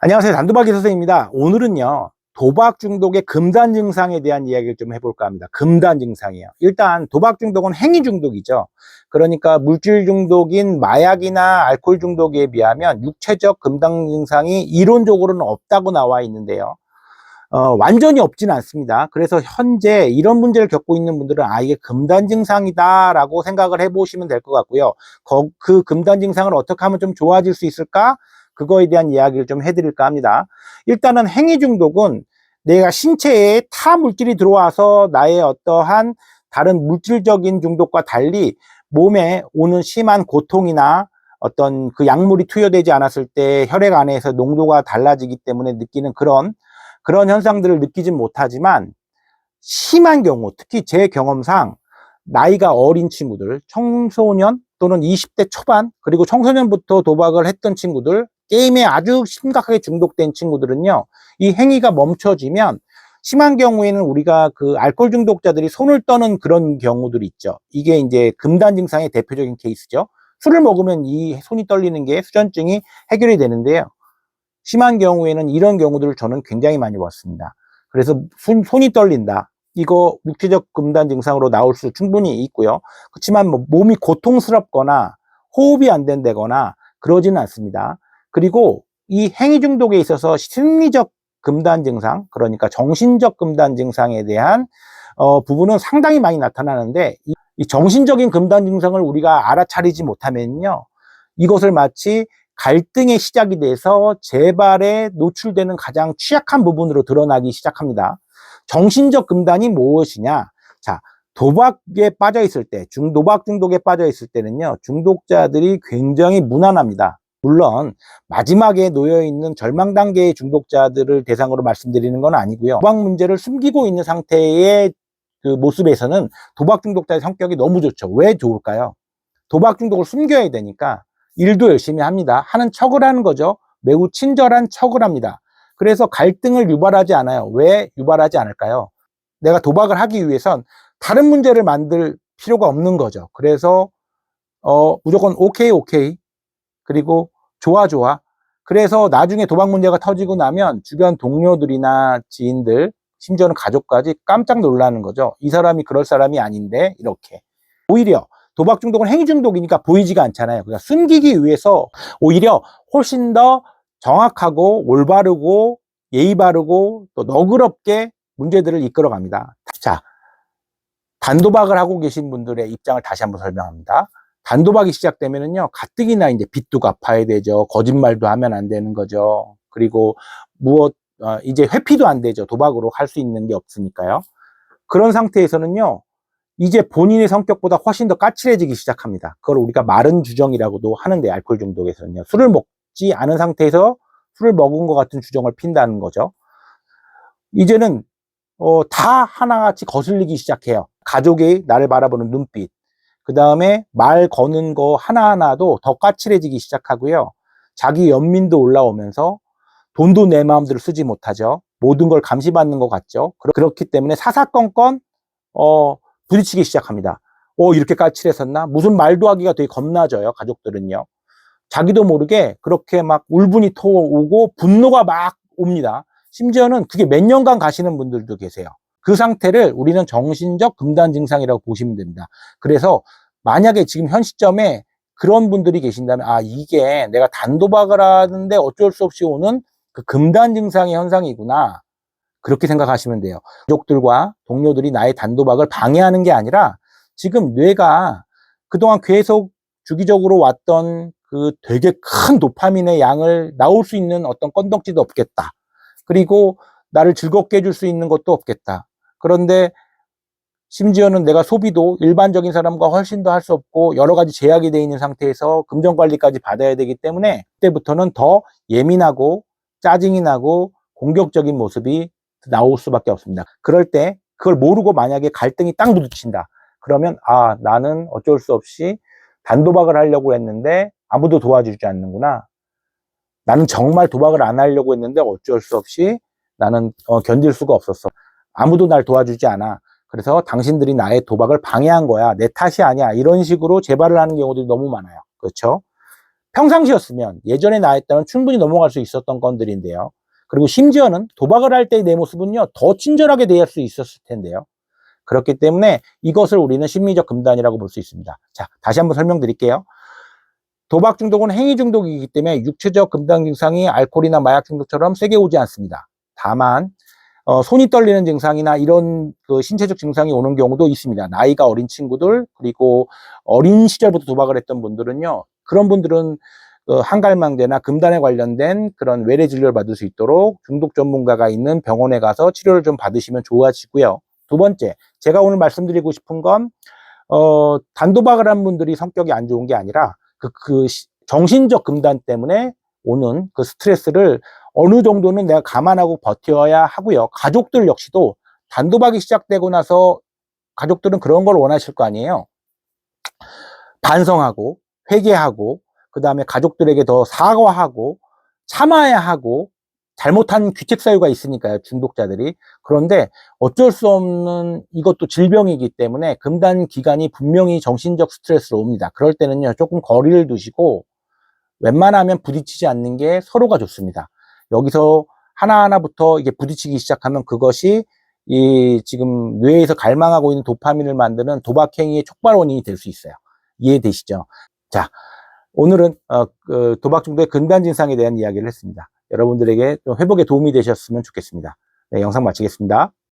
안녕하세요. 단도박이 선생입니다. 오늘은요, 도박 중독의 금단 증상에 대한 이야기를 좀 해볼까 합니다. 금단 증상이에요. 일단 도박 중독은 행위 중독이죠. 그러니까 물질 중독인 마약이나 알코올 중독에 비하면 육체적 금단 증상이 이론적으로는 없다고 나와 있는데요. 완전히 없지는 않습니다. 그래서 현재 이런 문제를 겪고 있는 분들은 이게 금단 증상이다라고 생각을 해보시면 될 것 같고요. 그 금단 증상을 어떻게 하면 좀 좋아질 수 있을까? 그거에 대한 이야기를 좀 해드릴까 합니다. 일단은 행위 중독은 내가 신체에 타 물질이 들어와서 나의 어떠한 다른 물질적인 중독과 달리 몸에 오는 심한 고통이나 어떤 그 약물이 투여되지 않았을 때 혈액 안에서 농도가 달라지기 때문에 느끼는 그런 현상들을 느끼진 못하지만 심한 경우, 특히 제 경험상 나이가 어린 친구들, 청소년 또는 20대 초반, 그리고 청소년부터 도박을 했던 친구들, 게임에 아주 심각하게 중독된 친구들은요, 이 행위가 멈춰지면 심한 경우에는 우리가 그 알코올 중독자들이 손을 떠는 그런 경우들이 있죠. 이게 이제 금단 증상의 대표적인 케이스죠. 술을 먹으면 이 손이 떨리는 게 수전증이 해결이 되는데요. 심한 경우에는 이런 경우들을 저는 굉장히 많이 봤습니다. 그래서 손이 떨린다. 이거 육체적 금단 증상으로 나올 수 충분히 있고요. 그렇지만 뭐 몸이 고통스럽거나 호흡이 안 된다거나 그러지는 않습니다. 그리고 이 행위 중독에 있어서 심리적 금단 증상, 그러니까 정신적 금단 증상에 대한 부분은 상당히 많이 나타나는데, 이 정신적인 금단 증상을 우리가 알아차리지 못하면요, 이것을 마치 갈등의 시작이 돼서 재발에 노출되는 가장 취약한 부분으로 드러나기 시작합니다. 정신적 금단이 무엇이냐? 자, 도박에 빠져 있을 때, 도박 중독에 빠져 있을 때는요, 중독자들이 굉장히 무난합니다. 물론 마지막에 놓여 있는 절망 단계의 중독자들을 대상으로 말씀드리는 건 아니고요. 도박 문제를 숨기고 있는 상태의 그 모습에서는 도박 중독자의 성격이 너무 좋죠. 왜 좋을까요? 도박 중독을 숨겨야 되니까 일도 열심히 합니다. 하는 척을 하는 거죠. 매우 친절한 척을 합니다. 그래서 갈등을 유발하지 않아요. 왜 유발하지 않을까요? 내가 도박을 하기 위해선 다른 문제를 만들 필요가 없는 거죠. 그래서 무조건 오케이 오케이, 그리고 좋아 좋아. 그래서 나중에 도박 문제가 터지고 나면 주변 동료들이나 지인들, 심지어는 가족까지 깜짝 놀라는 거죠. 이 사람이 그럴 사람이 아닌데, 이렇게. 오히려 도박 중독은 행위 중독이니까 보이지가 않잖아요. 그러니까 숨기기 위해서 오히려 훨씬 더 정확하고 올바르고 예의 바르고 또 너그럽게 문제들을 이끌어 갑니다. 자, 단도박을 하고 계신 분들의 입장을 다시 한번 설명합니다. 단도박이 시작되면은요, 가뜩이나 이제 빚도 갚아야 되죠. 거짓말도 하면 안 되는 거죠. 그리고 이제 회피도 안 되죠. 도박으로 할 수 있는 게 없으니까요. 그런 상태에서는요, 이제 본인의 성격보다 훨씬 더 까칠해지기 시작합니다. 그걸 우리가 마른 주정이라고도 하는데, 알코올 중독에서는요. 술을 먹지 않은 상태에서 술을 먹은 것 같은 주정을 핀다는 거죠. 이제는 다 하나같이 거슬리기 시작해요. 가족이 나를 바라보는 눈빛, 그 다음에 말 거는 거 하나하나도 더 까칠해지기 시작하고요. 자기 연민도 올라오면서 돈도 내 마음대로 쓰지 못하죠. 모든 걸 감시받는 것 같죠. 그렇기 때문에 사사건건 부딪히기 시작합니다. 이렇게 까칠했었나? 무슨 말도 하기가 되게 겁나져요, 가족들은요. 자기도 모르게 그렇게 막 울분이 터오고 분노가 막 옵니다. 심지어는 그게 몇 년간 가시는 분들도 계세요. 그 상태를 우리는 정신적 금단 증상이라고 보시면 됩니다. 그래서 만약에 지금 현 시점에 그런 분들이 계신다면, 이게 내가 단도박을 하는데 어쩔 수 없이 오는 그 금단 증상의 현상이구나, 그렇게 생각하시면 돼요. 가족들과 동료들이 나의 단도박을 방해하는 게 아니라 지금 뇌가 그동안 계속 주기적으로 왔던 그 되게 큰 도파민의 양을 나올 수 있는 어떤 건덕지도 없겠다. 그리고 나를 즐겁게 해줄 수 있는 것도 없겠다. 그런데 심지어는 내가 소비도 일반적인 사람과 훨씬 더 할 수 없고 여러 가지 제약이 되어 있는 상태에서 금전 관리까지 받아야 되기 때문에 그때부터는 더 예민하고 짜증이 나고 공격적인 모습이 나올 수밖에 없습니다. 그럴 때 그걸 모르고 만약에 갈등이 딱 부딪힌다. 그러면 나는 어쩔 수 없이 단도박을 하려고 했는데 아무도 도와주지 않는구나. 나는 정말 도박을 안 하려고 했는데 어쩔 수 없이 나는 견딜 수가 없었어. 아무도 날 도와주지 않아. 그래서 당신들이 나의 도박을 방해한 거야. 내 탓이 아니야. 이런 식으로 재발을 하는 경우들이 너무 많아요. 그렇죠? 평상시였으면 예전에 나했다면 충분히 넘어갈 수 있었던 건들인데요. 그리고 심지어는 도박을 할 때의 내 모습은요, 더 친절하게 대할 수 있었을 텐데요. 그렇기 때문에 이것을 우리는 심리적 금단이라고 볼 수 있습니다. 자, 다시 한번 설명드릴게요. 도박 중독은 행위 중독이기 때문에 육체적 금단 증상이 알코올이나 마약 중독처럼 세게 오지 않습니다. 다만 손이 떨리는 증상이나 이런 그 신체적 증상이 오는 경우도 있습니다. 나이가 어린 친구들, 그리고 어린 시절부터 도박을 했던 분들은요, 그런 분들은 한갈망대나 금단에 관련된 그런 외래 진료를 받을 수 있도록 중독 전문가가 있는 병원에 가서 치료를 좀 받으시면 좋아지고요. 두 번째, 제가 오늘 말씀드리고 싶은 건 단도박을 한 분들이 성격이 안 좋은 게 아니라 정신적 금단 때문에 오는 그 스트레스를 어느 정도는 내가 감안하고 버텨야 하고요. 가족들 역시도 단도박이 시작되고 나서 가족들은 그런 걸 원하실 거 아니에요. 반성하고 회개하고 그 다음에 가족들에게 더 사과하고 참아야 하고 잘못한 규책 사유가 있으니까요, 중독자들이. 그런데 어쩔 수 없는 이것도 질병이기 때문에 금단 기간이 분명히 정신적 스트레스로 옵니다. 그럴 때는요, 조금 거리를 두시고 웬만하면 부딪히지 않는 게 서로가 좋습니다. 여기서 하나하나부터 이게 부딪히기 시작하면 그것이 이 지금 뇌에서 갈망하고 있는 도파민을 만드는 도박 행위의 촉발 원인이 될 수 있어요. 이해되시죠? 자, 오늘은 도박 중독의 금단 증상에 대한 이야기를 했습니다. 여러분들에게 좀 회복에 도움이 되셨으면 좋겠습니다. 네, 영상 마치겠습니다.